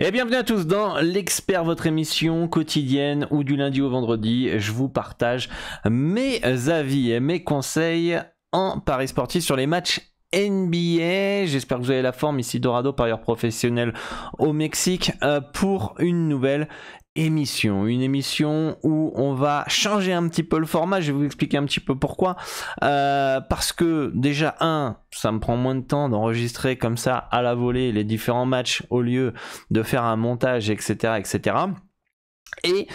Et bienvenue à tous dans l'Expert, votre émission quotidienne où du lundi au vendredi, je vous partage mes avis et mes conseils en paris sportif sur les matchs NBA. J'espère que vous avez la forme. Ici Dorado, parieur professionnel au Mexique, pour une nouvelle émission. Une émission où on va changer un petit peu le format. Je vais vous expliquer un petit peu pourquoi. Parce que déjà, ça me prend moins de temps d'enregistrer comme ça à la volée les différents matchs au lieu de faire un montage, etc. etc. Et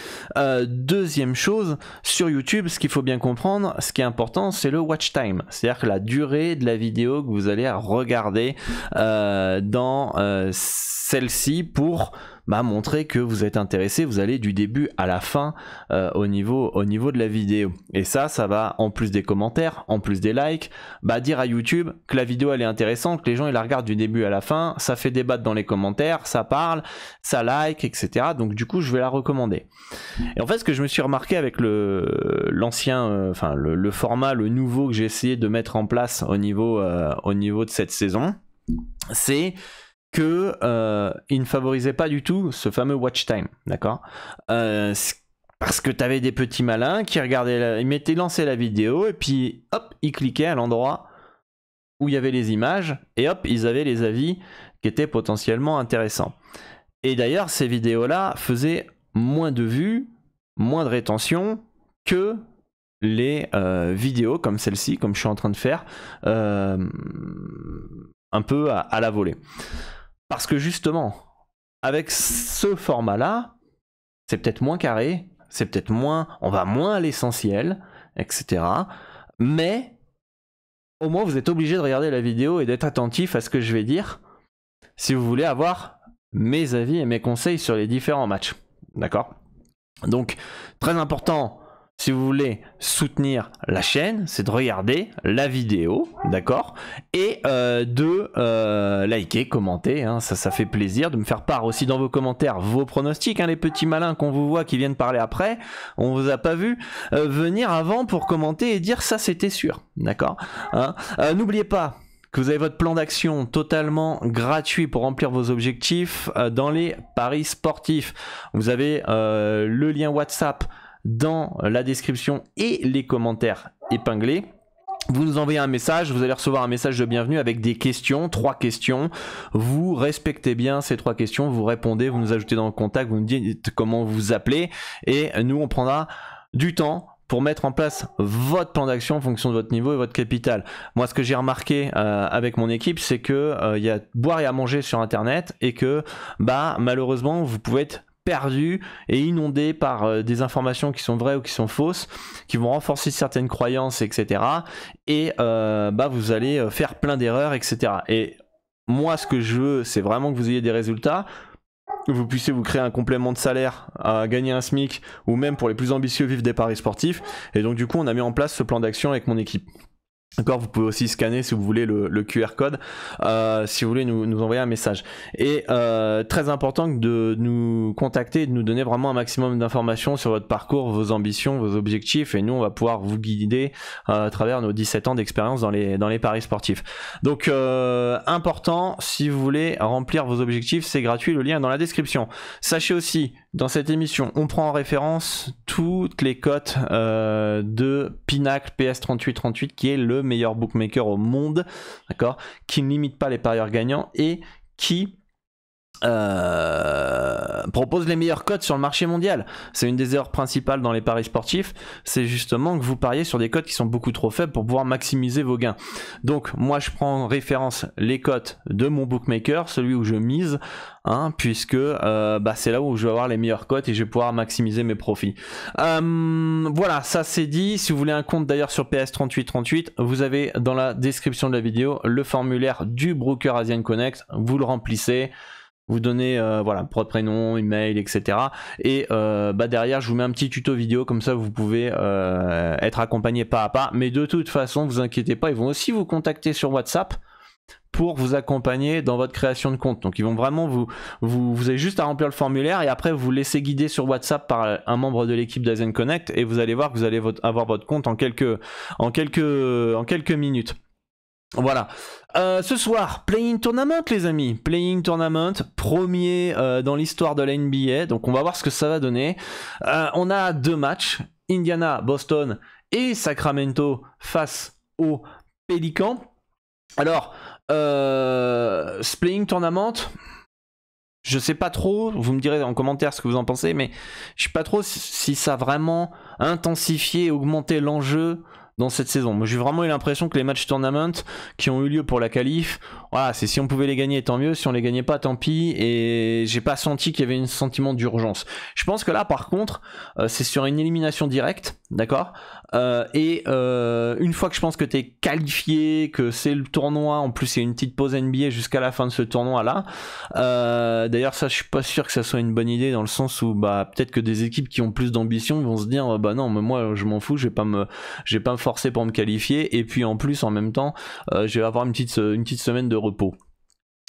deuxième chose, sur YouTube, ce qu'il faut bien comprendre, ce qui est important, c'est le watch time, c'est-à-dire que la durée de la vidéo que vous allez regarder dans celle-ci pour montrer que vous êtes intéressé. Vous allez du début à la fin au niveau de la vidéo. Et ça va, en plus des commentaires, en plus des likes, dire à YouTube que la vidéo elle est intéressante, que les gens ils la regardent du début à la fin. Ça fait débattre dans les commentaires, ça parle, ça like, etc. Donc du coup je vais la recommander. Et en fait ce que je me suis remarqué avec l'ancien, le format, le nouveau que j'ai essayé de mettre en place au niveau de cette saison, c'est que il ne favorisait pas du tout ce fameux watch time, d'accord, parce que tu avais des petits malins qui regardaient, ils lançaient la vidéo et puis hop, ils cliquaient à l'endroit où il y avait les images et hop, ils avaient les avis qui étaient potentiellement intéressants. Et d'ailleurs, ces vidéos-là faisaient moins de vues, moins de rétention que les vidéos comme celle-ci, comme je suis en train de faire, un peu à la volée. Parce que justement, avec ce format-là, c'est peut-être moins carré, c'est peut-être moins, on va moins à l'essentiel, etc. Mais au moins vous êtes obligé de regarder la vidéo et d'être attentif à ce que je vais dire si vous voulez avoir mes avis et mes conseils sur les différents matchs. D'accord ? Donc, très important, si vous voulez soutenir la chaîne, c'est de regarder la vidéo, d'accord, et de liker, commenter, ça fait plaisir, de me faire part aussi dans vos commentaires vos pronostics, les petits malins qu'on vous voit qui viennent parler après, on vous a pas vu venir avant pour commenter et dire ça c'était sûr, d'accord. N'oubliez pas que vous avez votre plan d'action totalement gratuit pour remplir vos objectifs dans les paris sportifs. Vous avez le lien WhatsApp dans la description et les commentaires épinglés. Vous nous envoyez un message, vous allez recevoir un message de bienvenue avec des questions, 3 questions. Vous respectez bien ces 3 questions, vous répondez, vous nous ajoutez dans le contact, vous nous dites comment vous vous appelez et nous on prendra du temps pour mettre en place votre plan d'action en fonction de votre niveau et votre capital. Moi, ce que j'ai remarqué avec mon équipe, c'est que y a à boire et à manger sur Internet et que malheureusement, vous pouvez être perdu et inondé par des informations qui sont vraies ou qui sont fausses, qui vont renforcer certaines croyances, etc. Et vous allez faire plein d'erreurs, etc. Et moi, ce que je veux, c'est vraiment que vous ayez des résultats, que vous puissiez vous créer un complément de salaire, à gagner un SMIC, ou même pour les plus ambitieux, vivre des paris sportifs. Et donc du coup, on a mis en place ce plan d'action avec mon équipe. D'accord, vous pouvez aussi scanner si vous voulez le QR code, si vous voulez nous envoyer un message. Et très important de nous contacter et de nous donner vraiment un maximum d'informations sur votre parcours, vos ambitions, vos objectifs, et nous on va pouvoir vous guider à travers nos 17 ans d'expérience dans les paris sportifs. Donc important, si vous voulez remplir vos objectifs, c'est gratuit, le lien est dans la description. Sachez aussi, dans cette émission, on prend en référence toutes les cotes de Pinacle PS3838 qui est le meilleur bookmaker au monde, d'accord, qui ne limite pas les parieurs gagnants et qui propose les meilleures cotes sur le marché mondial. C'est une des erreurs principales dans les paris sportifs, c'est justement que vous pariez sur des cotes qui sont beaucoup trop faibles pour pouvoir maximiser vos gains. Donc moi je prends en référence les cotes de mon bookmaker, celui où je mise, puisque c'est là où je vais avoir les meilleures cotes et je vais pouvoir maximiser mes profits. Voilà, ça c'est dit. Si vous voulez un compte d'ailleurs sur PS3838, vous avez dans la description de la vidéo le formulaire du broker Asian Connect, vous le remplissez, vous donnez votre prénom, email, etc. Et derrière je vous mets un petit tuto vidéo, comme ça vous pouvez être accompagné pas à pas. Mais de toute façon, vous inquiétez pas, ils vont aussi vous contacter sur WhatsApp pour vous accompagner dans votre création de compte. Donc ils vont vraiment vous avez juste à remplir le formulaire et après vous laissez guider sur WhatsApp par un membre de l'équipe d'Asian Connect et vous allez voir que vous allez avoir votre compte en quelques minutes. Voilà. Ce soir, Playing Tournament, les amis. Playing Tournament, premier dans l'histoire de la NBA. Donc on va voir ce que ça va donner. On a 2 matchs. Indiana, Boston et Sacramento face aux Pélicans. Alors, ce Playing Tournament, je sais pas trop, vous me direz en commentaire ce que vous en pensez, mais je sais pas trop si ça a vraiment intensifié et augmenté l'enjeu dans cette saison. Moi j'ai vraiment eu l'impression que les matchs tournament qui ont eu lieu pour la qualif, voilà, c'est si on pouvait les gagner tant mieux, si on les gagnait pas tant pis, et j'ai pas senti qu'il y avait un sentiment d'urgence. Je pense que là par contre c'est sur une élimination directe, d'accord, et une fois que je pense que t'es qualifié, que c'est le tournoi, en plus il y a une petite pause NBA jusqu'à la fin de ce tournoi là, d'ailleurs ça je suis pas sûr que ça soit une bonne idée dans le sens où bah peut-être que des équipes qui ont plus d'ambition vont se dire bah non mais moi je m'en fous, je vais pas me forcer pour me qualifier, et puis en plus en même temps je vais avoir une petite semaine de repos.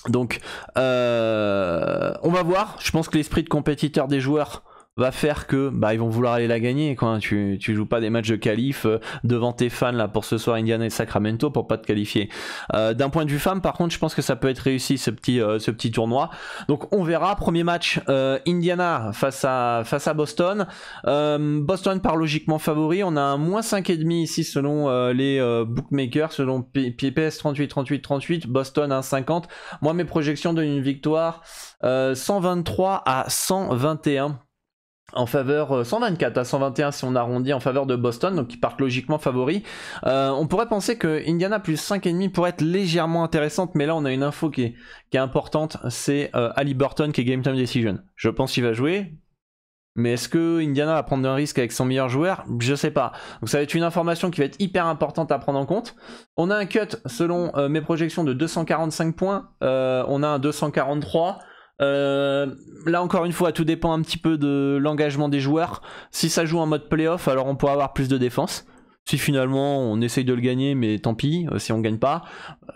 Donc on va voir. Je pense que l'esprit de compétiteur des joueurs va faire que bah ils vont vouloir aller la gagner quoi. Tu joues pas des matchs de qualif devant tes fans là pour ce soir Indiana et Sacramento pour pas te qualifier. D'un point de vue femme par contre je pense que ça peut être réussi ce petit tournoi. Donc on verra. Premier match Indiana face à Boston. Boston par logiquement favori. On a un moins 5,5 ici selon les bookmakers, selon PPS 38. Boston 1,50. Moi mes projections donnent une victoire 123 à 121 en faveur, 124 à 121 si on arrondit en faveur de Boston, donc ils partent logiquement favoris. On pourrait penser que Indiana plus 5,5 pourrait être légèrement intéressante, mais là on a une info qui est importante, c'est Haliburton qui est Game Time Decision. Je pense qu'il va jouer, mais est-ce que Indiana va prendre un risque avec son meilleur joueur? Je sais pas. Donc ça va être une information qui va être hyper importante à prendre en compte. On a un cut selon mes projections de 245 points, on a un 243. Là encore une fois tout dépend un petit peu de l'engagement des joueurs. Si ça joue en mode playoff alors on pourra avoir plus de défense. Si finalement on essaye de le gagner mais tant pis, si on gagne pas,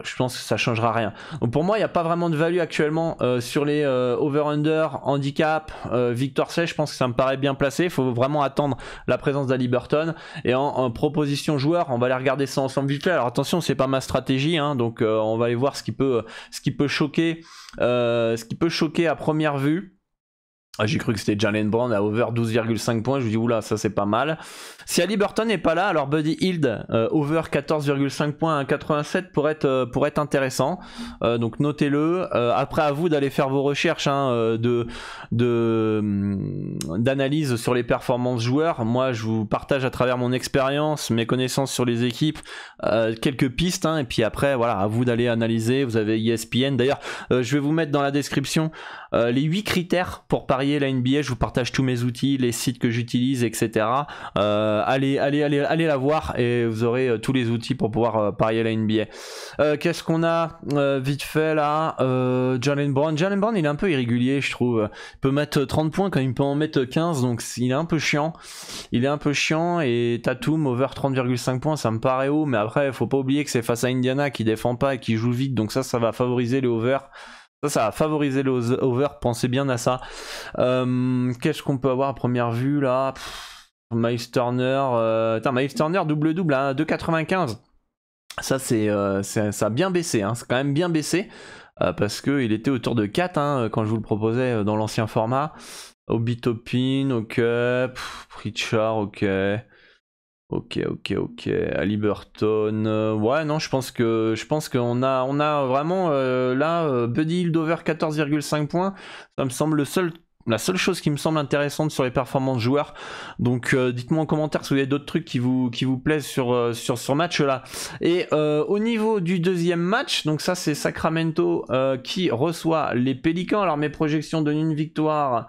je pense que ça changera rien. Donc pour moi il n'y a pas vraiment de value actuellement sur les over-under, handicap, victoire sèche. Je pense que ça me paraît bien placé. Il faut vraiment attendre la présence d'Haliburton. Et en proposition joueur, on va aller regarder ça ensemble vite fait. Alors attention, c'est pas ma stratégie, hein, donc on va aller voir ce qui peut choquer à première vue. J'ai cru que c'était Jalen Brown à over 12,5 points. Je me dis oula, ça c'est pas mal. Si Haliburton n'est pas là, alors Buddy Hield over 14,5 points à 1,87 pourrait être intéressant. Donc notez-le. Après à vous d'aller faire vos recherches hein, d'analyse sur les performances joueurs. Moi je vous partage à travers mon expérience, mes connaissances sur les équipes, quelques pistes hein, et puis après voilà, à vous d'aller analyser. Vous avez ESPN. D'ailleurs je vais vous mettre dans la description les 8 critères pour parier la NBA. Je vous partage tous mes outils, les sites que j'utilise, etc. Allez la voir et vous aurez tous les outils pour pouvoir parier la NBA. Qu'est-ce qu'on a vite fait là? Jalen Brown il est un peu irrégulier je trouve. Il peut mettre 30 points quand il peut en mettre 15, donc il est un peu chiant. Et Tatum over 30,5 points ça me paraît haut, mais après faut pas oublier que c'est face à Indiana qui défend pas et qui joue vite, donc ça va favoriser les over. Ça va favoriser les over, pensez bien à ça. Qu'est-ce qu'on peut avoir à première vue là? Miles Turner, double-double à 2,95. Ça ça a bien baissé, hein. C'est quand même bien baissé. Parce qu'il était autour de 4 hein, quand je vous le proposais dans l'ancien format. Obi Toppin, ok. Pritchard, ok. Ok. Haliburton, ouais non je pense qu'on a vraiment là Buddy Hield over 14,5 points. Ça me semble la seule chose qui me semble intéressante sur les performances joueurs. Donc dites-moi en commentaire si vous avez d'autres trucs qui vous plaisent sur ce match là. Et au niveau du deuxième match, donc ça c'est Sacramento qui reçoit les Pélicans. Alors mes projections donnent une victoire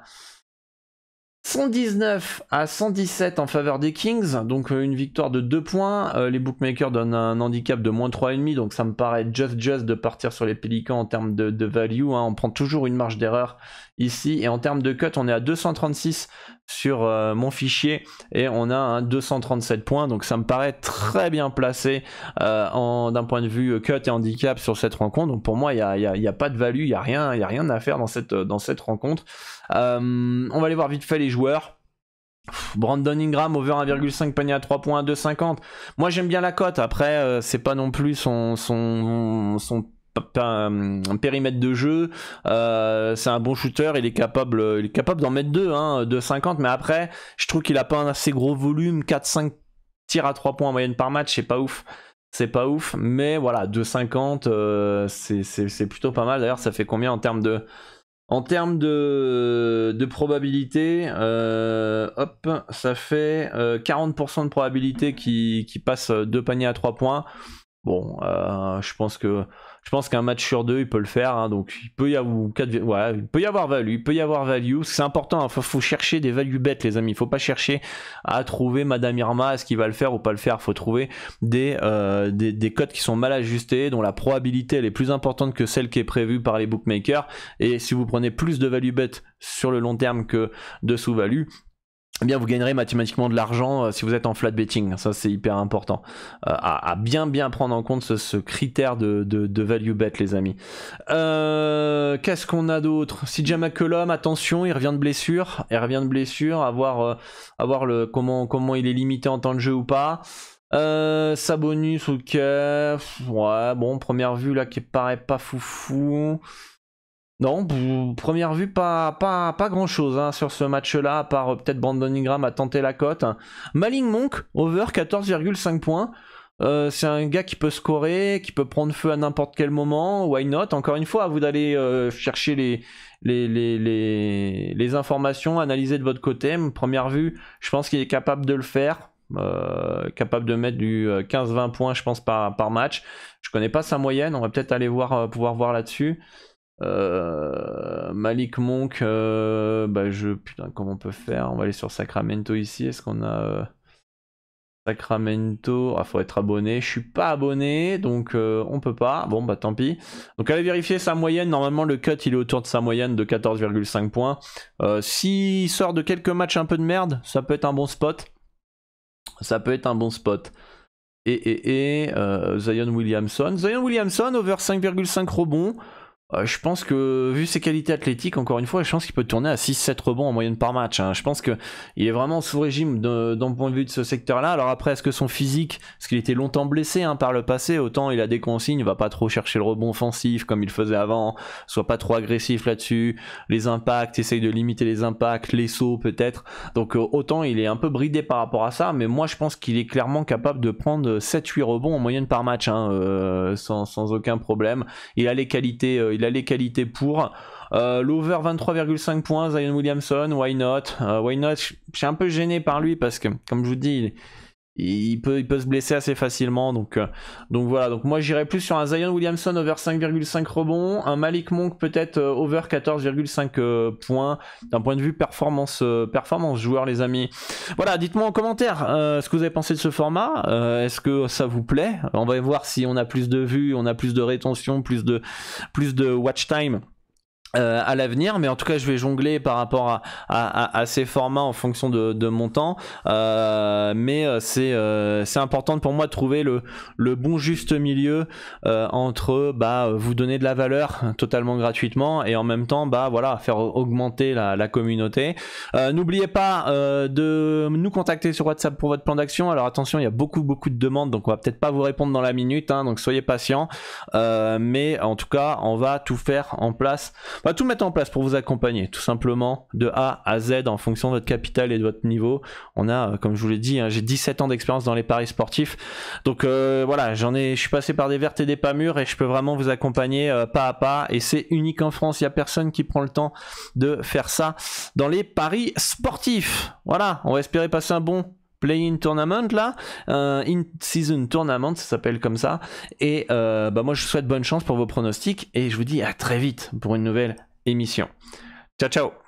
119 à 117 en faveur des Kings, donc une victoire de 2 points. Les bookmakers donnent un handicap de moins 3,5, donc ça me paraît just de partir sur les Pélicans en termes de value. Hein. On prend toujours une marge d'erreur ici, et en termes de cut, on est à 236 sur mon fichier, et on a un 237 points, donc ça me paraît très bien placé d'un point de vue cut et handicap sur cette rencontre. Donc pour moi, il n'y a pas de value, il n'y a rien à faire dans cette rencontre. On va aller voir vite fait les joueurs. Brandon Ingram, over 1,5 panier à 3 points à 2,50. Moi j'aime bien la cote, après c'est pas non plus son périmètre de jeu, c'est un bon shooter, il est capable d'en mettre 2, 2,50, mais après je trouve qu'il a pas un assez gros volume, 4-5 tirs à 3 points en moyenne par match, c'est pas ouf, mais voilà, 2,50 c'est plutôt pas mal. D'ailleurs ça fait combien en termes de probabilité, hop, ça fait 40% de probabilité qui passe 2 paniers à 3 points. Bon, je pense qu'un match sur 2 il peut le faire, hein, donc il peut y avoir value, c'est important, faut chercher des value bets les amis, faut pas chercher à trouver Madame Irma, est-ce qu'il va le faire ou pas le faire, faut trouver des cotes qui sont mal ajustées, dont la probabilité elle est plus importante que celle qui est prévue par les bookmakers, et si vous prenez plus de value bet sur le long terme que de sous-value, eh bien vous gagnerez mathématiquement de l'argent si vous êtes en flat betting. Ça c'est hyper important à bien prendre en compte ce critère de value bet les amis. Qu'est-ce qu'on a d'autre? CJ McCollum, attention, il revient de blessure, à voir comment il est limité en temps de jeu ou pas. Sabonis, ok, ouais, bon, première vue là qui paraît pas foufou. Non, première vue, pas grand chose sur ce match-là, à part peut-être Brandon Ingram a tenté la cote. Malik Monk, over 14,5 points. C'est un gars qui peut scorer, qui peut prendre feu à n'importe quel moment. Why not? Encore une fois, à vous d'aller chercher les informations, analyser de votre côté. Première vue, je pense qu'il est capable de le faire. Capable de mettre du 15-20 points, je pense, par match. Je connais pas sa moyenne, on va peut-être aller pouvoir voir là-dessus. Malik Monk, putain, comment on peut faire? On va aller sur Sacramento ici. Est-ce qu'on a Sacramento? Faut être abonné. Je suis pas abonné, donc on peut pas. Bon, bah tant pis. Donc allez vérifier sa moyenne. Normalement, le cut il est autour de sa moyenne de 14,5 points. S'il sort de quelques matchs un peu de merde, ça peut être un bon spot. Et Zion Williamson, over 5,5 rebonds. Je pense que, vu ses qualités athlétiques, encore une fois, je pense qu'il peut tourner à 6-7 rebonds en moyenne par match. Je pense qu'il est vraiment sous régime d'un point de vue de ce secteur-là. Alors après, est-ce que son physique, parce qu'il était longtemps blessé par le passé, autant il a des consignes, il va pas trop chercher le rebond offensif comme il faisait avant, soit pas trop agressif là-dessus, les impacts, essaye de limiter les impacts, les sauts peut-être. Donc autant il est un peu bridé par rapport à ça, mais moi je pense qu'il est clairement capable de prendre 7-8 rebonds en moyenne par match, sans aucun problème. Il a les qualités pour. L'over 23,5 points, Zion Williamson, why not? Je suis un peu gêné par lui parce que, comme je vous dis, il peut se blesser assez facilement, donc voilà. Donc moi j'irais plus sur un Zion Williamson over 5,5 rebonds, un Malik Monk peut-être over 14,5 points d'un point de vue performance joueur les amis. Voilà, dites-moi en commentaire ce que vous avez pensé de ce format, est-ce que ça vous plaît? On va voir si on a plus de vues, on a plus de rétention, plus de watch time à l'avenir, mais en tout cas je vais jongler par rapport à ces formats en fonction de mon temps, mais c'est important pour moi de trouver le bon juste milieu entre vous donner de la valeur totalement gratuitement et en même temps voilà, faire augmenter la communauté. N'oubliez pas de nous contacter sur WhatsApp pour votre plan d'action. Alors attention, il y a beaucoup de demandes, donc on va peut-être pas vous répondre dans la minute, donc soyez patients, mais en tout cas on va tout faire en place. On va tout mettre en place pour vous accompagner, tout simplement, de A à Z en fonction de votre capital et de votre niveau. On a, comme je vous l'ai dit, j'ai 17 ans d'expérience dans les paris sportifs. Donc voilà, je suis passé par des vertes et des pas mûres et je peux vraiment vous accompagner pas à pas. Et c'est unique en France, il n'y a personne qui prend le temps de faire ça dans les paris sportifs. Voilà, on va espérer passer un bon play-in tournament là, in-season tournament, ça s'appelle comme ça. Et moi je vous souhaite bonne chance pour vos pronostics et je vous dis à très vite pour une nouvelle émission. Ciao ciao.